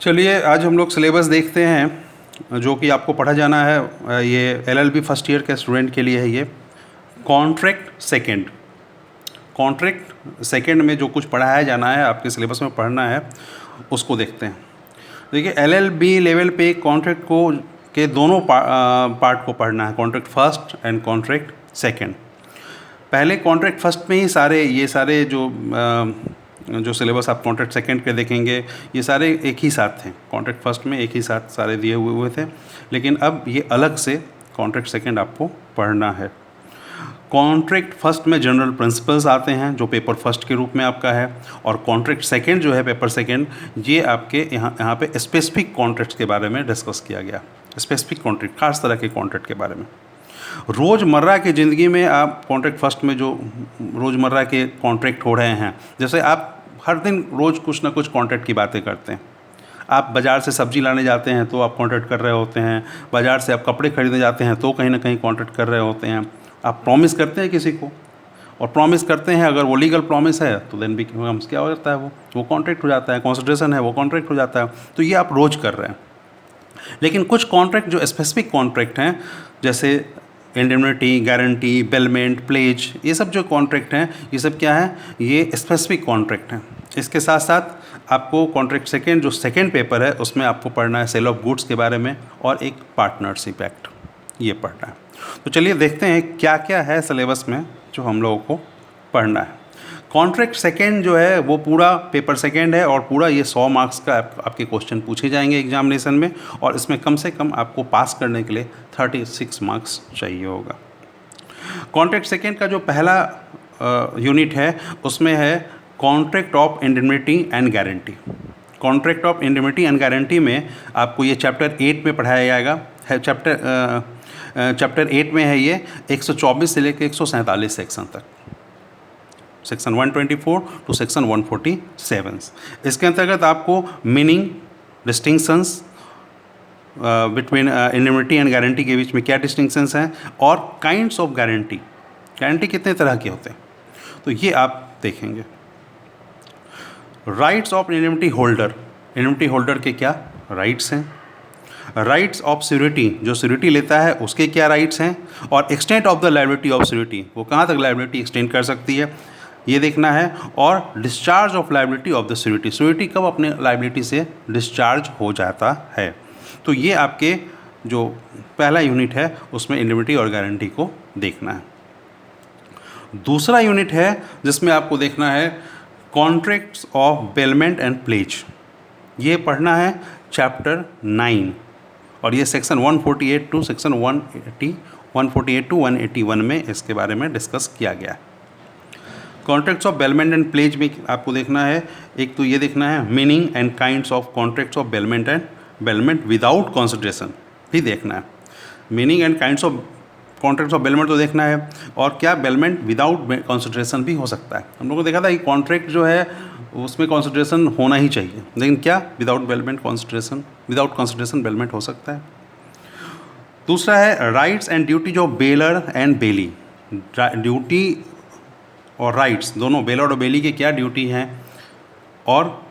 चलिए आज हम लोग सिलेबस देखते हैं जो कि आपको पढ़ा जाना है। ये एलएलबी फर्स्ट ईयर के स्टूडेंट के लिए है। ये कॉन्ट्रैक्ट सेकंड में जो कुछ पढ़ाया जाना है, आपके सिलेबस में पढ़ना है, उसको देखते हैं। देखिए एलएलबी लेवल पे कॉन्ट्रैक्ट को के दोनों पार्ट को पढ़ना है, contract first and contract second. पहले कॉन्ट्रैक्ट फर्स्ट में ही ये सारे जो सिलेबस आप कॉन्ट्रैक्ट सेकंड के देखेंगे, ये सारे एक ही साथ थे। कॉन्ट्रैक्ट फर्स्ट में एक ही साथ सारे दिए हुए थे, लेकिन अब ये अलग से कॉन्ट्रैक्ट सेकंड आपको पढ़ना है। कॉन्ट्रैक्ट फर्स्ट में जनरल प्रिंसिपल्स आते हैं जो पेपर फर्स्ट के रूप में आपका है, और कॉन्ट्रैक्ट सेकंड जो है पेपर सेकंड, ये आपके यहाँ पे स्पेसिफिक कॉन्ट्रैक्ट्स के बारे में डिस्कस किया गया। स्पेसिफिक कॉन्ट्रैक्ट, खास तरह के कॉन्ट्रैक्ट के बारे में। रोज़मर्रा की ज़िंदगी में आप कॉन्ट्रैक्ट फर्स्ट में जो रोज़मर्रा के कॉन्ट्रैक्ट हो रहे हैं, जैसे आप हर दिन रोज़ कुछ ना कुछ कॉन्ट्रैक्ट की बातें करते हैं। आप बाज़ार से सब्ज़ी लाने जाते हैं तो आप कॉन्ट्रैक्ट कर रहे होते हैं, बाज़ार से आप कपड़े खरीदने जाते हैं तो कहीं ना कहीं कॉन्ट्रैक्ट कर रहे होते हैं। आप प्रॉमिस करते हैं किसी को, और प्रॉमिस करते हैं, अगर वो लीगल प्रॉमिस है तो देन भी क्या हो जाता है, वो कॉन्ट्रैक्ट हो जाता है। कंसिडरेशन है वो कॉन्ट्रैक्ट हो जाता है। तो ये आप रोज़ कर रहे हैं। लेकिन कुछ कॉन्ट्रैक्ट जो स्पेसिफिक कॉन्ट्रैक्ट हैं, जैसे इंडेमनिटी, गारंटी, बेलमेंट, प्लेज, ये सब जो कॉन्ट्रैक्ट हैं, ये सब क्या है, ये स्पेसिफिक कॉन्ट्रैक्ट हैं। इसके साथ साथ आपको कॉन्ट्रैक्ट सेकंड जो सेकंड पेपर है, उसमें आपको पढ़ना है सेल ऑफ गुड्स के बारे में और एक पार्टनरशिप एक्ट, ये पढ़ना है। तो चलिए देखते हैं क्या क्या है सिलेबस में जो हम लोगों को पढ़ना है। कॉन्ट्रैक्ट सेकंड जो है वो पूरा पेपर सेकंड है, और पूरा ये 100 मार्क्स का आपके क्वेश्चन पूछे जाएंगे एग्जामिनेशन में, और इसमें कम से कम आपको पास करने के लिए 36 मार्क्स चाहिए होगा। कॉन्ट्रैक्ट सेकंड का जो पहला यूनिट है, उसमें है contract of indemnity and guarantee. Contract of indemnity and guarantee में आपको ये चैप्टर 8 में पढ़ाया जाएगा। है चैप्टर 8 में है ये 124 से लेकर 147 सेक्शन तक, सेक्शन 124 टू सेक्शन 147। इसके अंतर्गत आपको meaning, distinctions between indemnity and guarantee के बीच में क्या डिस्टिंक्शंस हैं, और काइंड्स ऑफ गारंटी, गारंटी कितने तरह के होते हैं, तो ये आप देखेंगे। Rights of indemnity holder, indemnity holder के क्या राइट्स हैं। राइट्स ऑफ सिक्योरिटी, जो सिक्योरिटी लेता है उसके क्या राइट्स हैं, और extent of the liability of security, वो कहाँ तक लायबिलिटी एक्सटेंड कर सकती है, ये देखना है। और discharge of liability of the security, security कब अपने लायबिलिटी से डिस्चार्ज हो जाता है। तो ये आपके जो पहला यूनिट है उसमें इंडेमनिटी और गारंटी को देखना है। दूसरा यूनिट है जिसमें आपको देखना है contracts of bailment and pledge, ये पढ़ना है चैप्टर 9, और ये सेक्शन 148 टू सेक्शन 148 टू 181 में इसके बारे में डिस्कस किया गया है। Contracts of bailment and pledge में आपको देखना है, एक तो ये देखना है meaning and kinds of contracts of bailment and bailment without consideration भी देखना है। Meaning and kinds of contracts of bailment तो देखना है, और क्या बेलमेंट विदाउट कंसिडरेशन भी हो सकता है। हम लोगों ने देखा था कि कॉन्ट्रैक्ट जो है उसमें कंसिडरेशन होना ही चाहिए, लेकिन क्या without bailment consideration, without consideration bailment हो सकता है। दूसरा है rights and duties of bailor and bailee, duty और राइट्स दोनों, बेलर और बेली के क्या ड्यूटी हैं और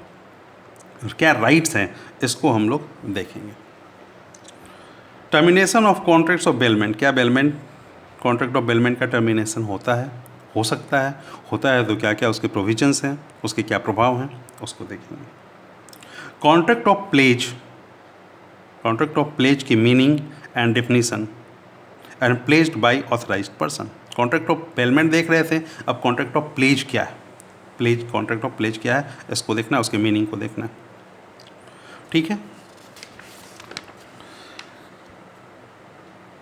क्या राइट्स हैं, इसको हम लोग देखेंगे। Termination of contracts of bailment, क्या बेलमेंट, कॉन्ट्रैक्ट ऑफ बेलमेंट का टर्मिनेशन होता है, हो सकता है, होता है तो क्या क्या उसके प्रोविजंस हैं, उसके क्या प्रभाव हैं, उसको देखेंगे। Contract of pledge, contract of pledge की meaning and definition and pledged by authorised person. Contract of bailment देख रहे थे, अब कॉन्ट्रैक्ट ऑफ प्लेज क्या है, प्लेज, कॉन्ट्रैक्ट ऑफ प्लेज क्या है, इसको देखना है, उसके मीनिंग को देखना है। ठीक है,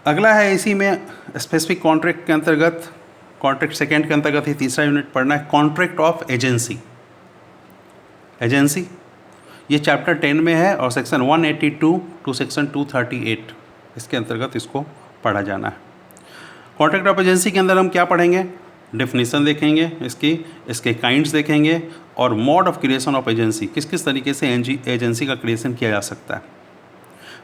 अगला है इसी में स्पेसिफिक कॉन्ट्रैक्ट के अंतर्गत, कॉन्ट्रैक्ट सेकंड के अंतर्गत ही तीसरा यूनिट पढ़ना है, कॉन्ट्रैक्ट ऑफ एजेंसी। एजेंसी ये चैप्टर 10 में है, और सेक्शन 182 टू सेक्शन 238 इसके अंतर्गत इसको पढ़ा जाना है। कॉन्ट्रैक्ट ऑफ एजेंसी के अंदर हम क्या पढ़ेंगे, डेफिनेशन देखेंगे इसकी, इसके काइंड्स देखेंगे, और mode of creation of agency, किस किस तरीके से एजेंसी का क्रिएशन किया जा सकता है।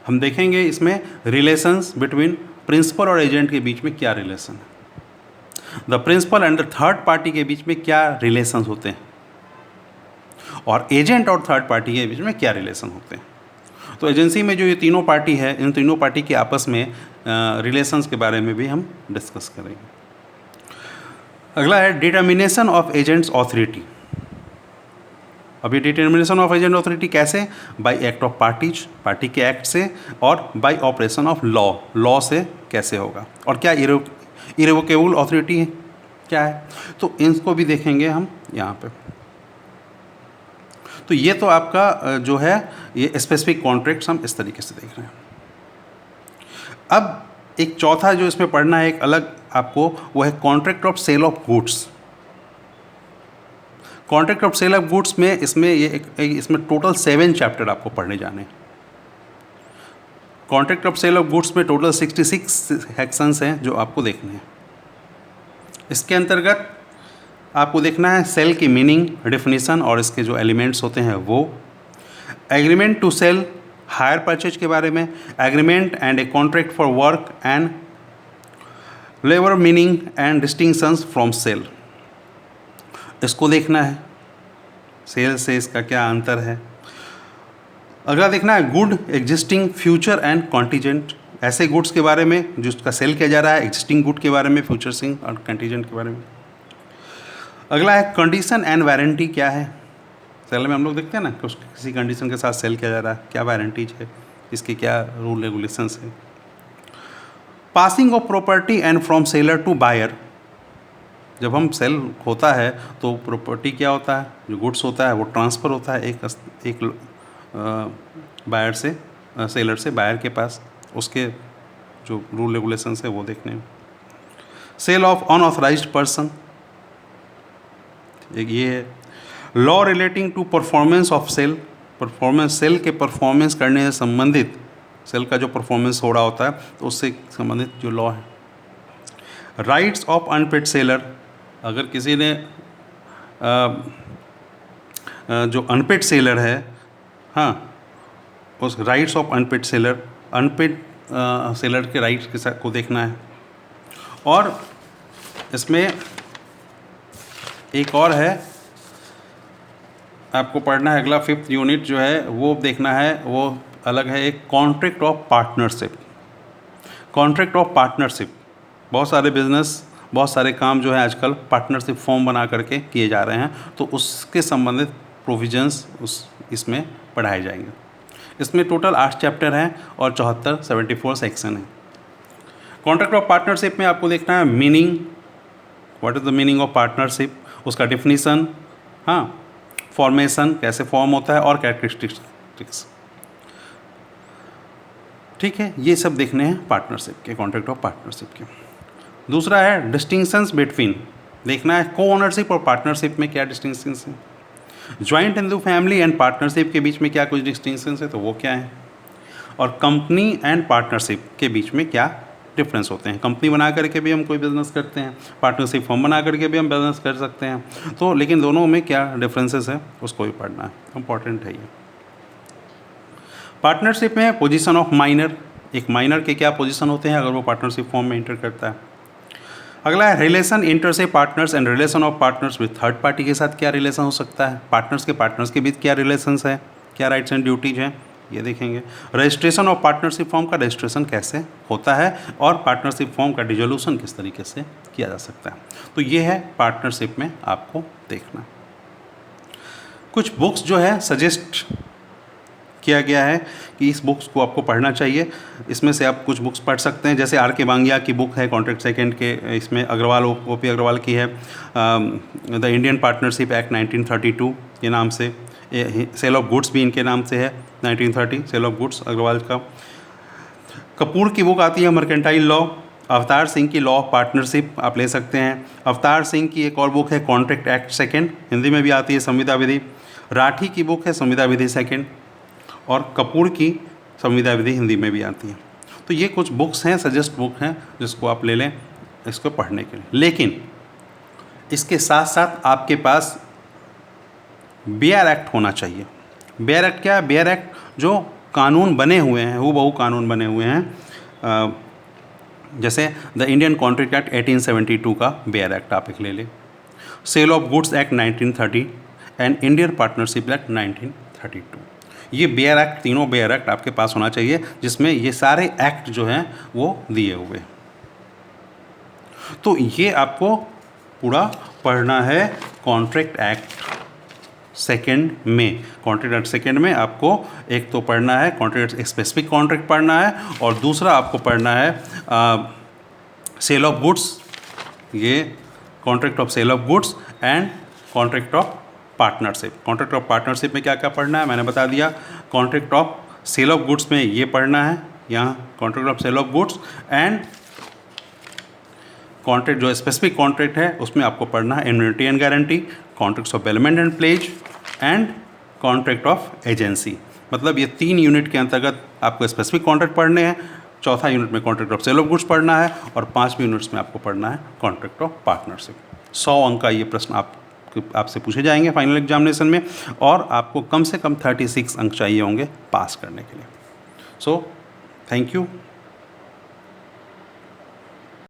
हम देखेंगे इसमें रिलेशंस बिटवीन प्रिंसिपल और एजेंट के बीच में क्या रिलेशन है, the principal and the third party के बीच में क्या रिलेशंस होते हैं, और एजेंट और थर्ड पार्टी के बीच में क्या रिलेशन होते हैं। तो एजेंसी में जो ये तीनों पार्टी है, इन तीनों पार्टी के आपस में रिलेशंस के बारे में भी हम डिस्कस करेंगे। अगला है डिटर्मिनेशन ऑफ एजेंट्स ऑथोरिटी। अभी डिटर्मिनेशन ऑफ एजेंट ऑथोरिटी कैसे? Bye act of parties, party के एक्ट से, और bye operation of law, law से कैसे होगा, और क्या इरेवोकेबल ऑथोरिटी है क्या है, तो इनको भी देखेंगे हम यहाँ पे। तो ये तो आपका जो है ये स्पेसिफिक कॉन्ट्रैक्ट्स हम इस तरीके से देख रहे हैं। अब एक चौथा जो इसमें पढ़ना है एक अलग आपको, वो है contract of sale of goods. Contract of sale of goods में इसमें इसमें टोटल 7 चैप्टर आपको पढ़ने जाने हैं। Contract of sale of goods में टोटल 66 सेक्शंस हैं जो आपको देखने हैं। इसके अंतर्गत आपको देखना है सेल की मीनिंग, डेफिनेशन और इसके जो एलिमेंट्स होते हैं वो, agreement to sale, hire purchase के बारे में, agreement and a contract for work and labour meaning and distinctions from sale, इसको देखना है, सेल से इसका क्या अंतर है। अगला देखना है good existing future and contingent, ऐसे गुड्स के बारे में जिसका सेल किया जा रहा है, एग्जिस्टिंग गुड के बारे में, फ्यूचर सिंग और कंटीजेंट के बारे में। अगला है कंडीशन एंड वारंटी क्या है। सेल में हम लोग देखते हैं ना कि किसी कंडीशन के साथ सेल किया जा रहा है, क्या वारंटीज है, इसके क्या रूल रेगुलेशंस है। Passing of property and from seller to buyer, जब हम सेल होता है तो प्रॉपर्टी क्या होता है, जो गुड्स होता है वो ट्रांसफ़र होता है एक बायर से, सेलर से बायर के पास, उसके जो रूल रेगुलेशंस है वो देखने में। सेल ऑफ अनऑथराइज्ड पर्सन, एक ये है। Law relating to performance of sale, performance, sale के परफॉर्मेंस करने से संबंधित, सेल का जो परफॉर्मेंस हो रहा होता है तो उससे संबंधित जो लॉ है। राइट्स ऑफ अनपेड सेलर, अगर किसी ने जो अनपेड सेलर है, हाँ, उस rights of unpaid seller, unpaid seller के राइट्स के साथ को देखना है। और इसमें एक और है आपको पढ़ना है, अगला 5th यूनिट जो है वो देखना है, वो अलग है, एक contract of partnership. Contract of partnership, बहुत सारे बिजनेस, बहुत सारे काम जो है आजकल पार्टनरशिप फॉर्म बना करके किए जा रहे हैं, तो उसके संबंधित प्रोविजंस इसमें पढ़ाए जाएंगे। इसमें टोटल 8 चैप्टर हैं और 74 सेक्शन हैं। कॉन्ट्रैक्ट ऑफ पार्टनरशिप में आपको देखना है meaning, what is the meaning of partnership, उसका डिफिनीसन, हाँ, फॉर्मेशन कैसे फॉर्म होता है और कैरेक्टरिस्टिक्स, ठीक है, ये सब देखने हैं पार्टनरशिप के, कॉन्ट्रैक्ट ऑफ पार्टनरशिप के। दूसरा है डिस्टिंक्शंस बिटवीन, देखना है को ओनरशिप और पार्टनरशिप में क्या डिस्टिंक्शंस हैं, joint Hindu family and partnership के बीच में क्या कुछ डिस्टिंक्शंस है तो वो क्या है, और कंपनी एंड पार्टनरशिप के बीच में क्या डिफरेंस होते हैं। कंपनी बना करके भी हम कोई बिजनेस करते हैं, पार्टनरशिप फॉर्म बना करके भी हम बिजनेस कर सकते हैं, तो लेकिन दोनों में क्या डिफरेंसेस है उसको भी पढ़ना है, इंपॉर्टेंट है ये। पार्टनरशिप में पोजीशन ऑफ माइनर, एक माइनर के क्या पोजीशन होते हैं अगर वो पार्टनरशिप फॉर्म में इंटर करता है। अगला है रिलेशन इंटर से partners and relation of partners with third party के साथ क्या रिलेशन हो सकता है, पार्टनर्स के बीच क्या रिलेशंस है, क्या राइट्स एंड ड्यूटीज हैं, ये देखेंगे। रजिस्ट्रेशन ऑफ पार्टनरशिप फॉर्म का रजिस्ट्रेशन कैसे होता है और पार्टनरशिप फॉर्म का डिसोल्यूशन किस तरीके से किया जा सकता है, तो ये है पार्टनरशिप में आपको देखना। कुछ बुक्स जो है सजेस्ट किया गया है कि इस बुक्स को आपको पढ़ना चाहिए, इसमें से आप कुछ बुक्स पढ़ सकते हैं, जैसे आर के बांगिया की बुक है कॉन्ट्रैक्ट सेकेंड के, इसमें अग्रवाल ओपी अग्रवाल की है द इंडियन पार्टनरशिप एक्ट 1932 के नाम से, सेल ऑफ गुड्स भी इनके नाम से है 1930, सेल ऑफ गुड्स अग्रवाल का। कपूर की बुक आती है मर्केंटाइल लॉ, अवतार सिंह की लॉ ऑफ पार्टनरशिप आप ले सकते हैं। अवतार सिंह की एक और बुक है कॉन्ट्रैक्ट एक्ट सेकेंड, हिंदी में भी आती है संविदा विधि। राठी की बुक है संविदा विधि सेकेंड, और कपूर की संविदा विधि हिंदी में भी आती है। तो ये कुछ बुक्स हैं, सजेस्ट बुक हैं जिसको आप ले लें इसको पढ़ने के लिए। लेकिन इसके साथ साथ आपके पास बेयर एक्ट होना चाहिए। बेयर एक्ट क्या है? बेयर एक्ट जो कानून बने हुए हैं, हूबहू कानून बने हुए हैं, जैसे द इंडियन कॉन्ट्रैक्ट एक्ट 1872 का बेयर एक्ट आप एक ले लें, sale of goods act 1930 and Indian partnership act 1932। ये बेयर एक्ट, तीनों बेयर एक्ट आपके पास होना चाहिए जिसमें ये सारे एक्ट जो हैं वो दिए हुए। तो ये आपको पूरा पढ़ना है कॉन्ट्रैक्ट एक्ट सेकेंड में। कॉन्ट्रैक्ट एक्ट सेकेंड में आपको एक तो पढ़ना है कॉन्ट्रैक्ट, स्पेसिफिक कॉन्ट्रैक्ट पढ़ना है, और दूसरा आपको पढ़ना है सेल ऑफ गुड्स, ये contract of sale of goods and contract of partnership. Contract of partnership में क्या क्या पढ़ना है मैंने बता दिया। Contract of sale of goods में ये पढ़ना है, यहाँ contract of sale of goods, and contract जो स्पेसिफिक कॉन्ट्रैक्ट है उसमें आपको पढ़ना है immunity and guarantee, contracts of bailment and pledge and contract of agency. मतलब ये 3 यूनिट के अंतर्गत आपको स्पेसिफिक कॉन्ट्रैक्ट पढ़ने हैं, चौथा यूनिट में contract of sale of goods पढ़ना है, और 5वें यूनिट्स में आपको पढ़ना है कॉन्ट्रैक्ट ऑफ पार्टनरशिप। 100 अंक का ये प्रश्न आपसे पूछे जाएंगे फाइनल एग्जामिनेशन में, और आपको कम से कम 36 अंक चाहिए होंगे पास करने के लिए। So thank you.